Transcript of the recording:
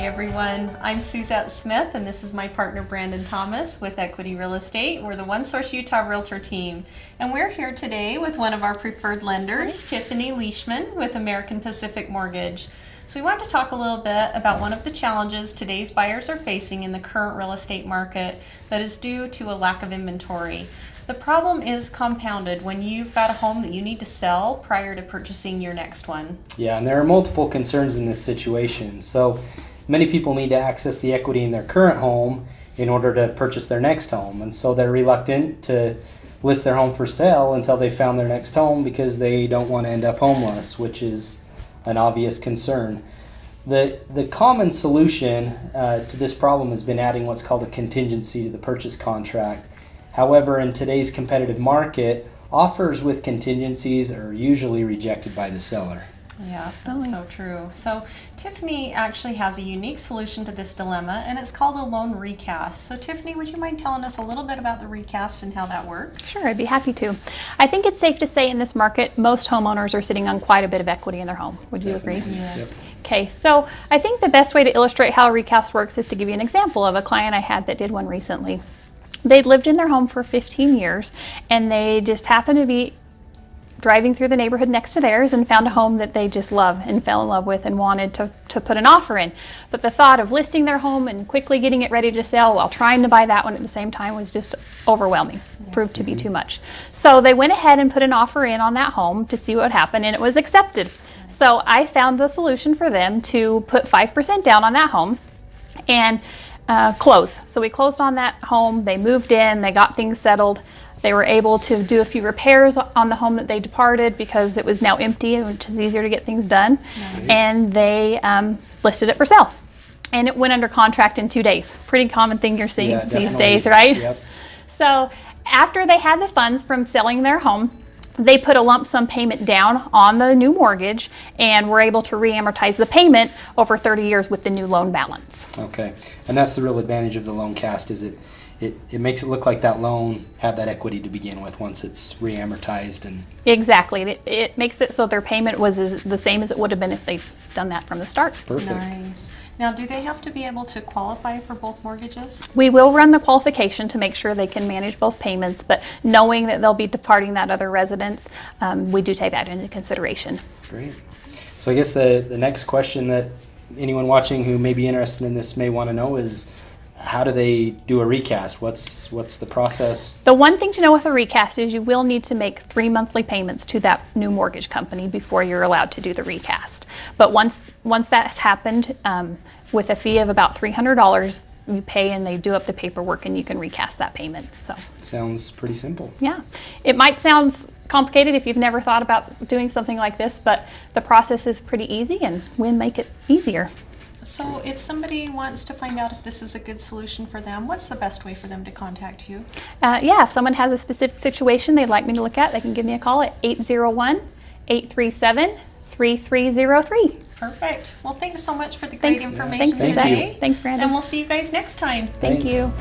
everyone. I'm Suzette Smith, and this is my partner Brandon Thomas with Equity Real Estate. We're the One Source Utah Realtor team, and we're here today with one of our preferred lenders, Tiffany Leishman with American Pacific Mortgage. So we wanted to talk a little bit about one of the challenges today's buyers are facing in the current real estate market that is due to a lack of inventory. The problem is compounded when you've got a home that you need to sell prior to purchasing your next one. Yeah, and there are multiple concerns in this situation. So many people need to access the equity in their current home in order to purchase their next home. And so they're reluctant to list their home for sale until they found their next home because they don't want to end up homeless, which is an obvious concern. The common solution to this problem has been adding what's called a contingency to the purchase contract. However, in today's competitive market, offers with contingencies are usually rejected by the seller. Yeah, that's so true. So Tiffany actually has a unique solution to this dilemma, and it's called a loan recast. So Tiffany, would you mind telling us a little bit about the recast and how that works? Sure, I'd be happy to. I think it's safe to say in this market, most homeowners are sitting on quite a bit of equity in their home. Would you agree? Yes. Yep. Okay, so I think the best way to illustrate how a recast works is to give you an example of a client I had that did one recently. They'd lived in their home for 15 years, and they just happened to be driving through the neighborhood next to theirs and found a home that they just love and fell in love with and wanted to put an offer in. But the thought of listing their home and quickly getting it ready to sell while trying to buy that one at the same time was just overwhelming. Yeah. Proved to be too much. So they went ahead and put an offer in on that home to see what would happen, and it was accepted. So I found the solution for them to put 5% down on that home and close. So we closed on that home, they moved in, they got things settled. They were able to do a few repairs on the home that they departed because it was now empty, which is easier to get things done. Nice. And they listed it for sale. And it went under contract in 2 days. Pretty common thing you're seeing these days, right? Yep. So after they had the funds from selling their home, they put a lump sum payment down on the new mortgage and were able to re-amortize the payment over 30 years with the new loan balance. Okay, and that's the real advantage of the loan cast, is it makes it look like that loan had that equity to begin with once it's re-amortized. And exactly, it makes it so their payment was the same as it would have been if they'd done that from the start. Perfect. Nice. Now, do they have to be able to qualify for both mortgages? We will run the qualification to make sure they can manage both payments, but knowing that they'll be departing that other residence, we do take that into consideration. Great. So I guess the next question that anyone watching who may be interested in this may want to know is, how do they do a recast? What's the process? The one thing to know with a recast is you will need to make 3 monthly payments to that new mortgage company before you're allowed to do the recast. But once that's happened, with a fee of about $300, you pay and they do up the paperwork and you can recast that payment. So sounds pretty simple. Yeah, it might sound complicated if you've never thought about doing something like this, but the process is pretty easy and we'll make it easier. So if somebody wants to find out if this is a good solution for them, what's the best way for them to contact you? Yeah, if someone has a specific situation they'd like me to look at, they can give me a call at 801-837-3303. Perfect. Well, thanks so much for the great information Thanks today. Thanks, Brandon. And we'll see you guys next time. Thank you.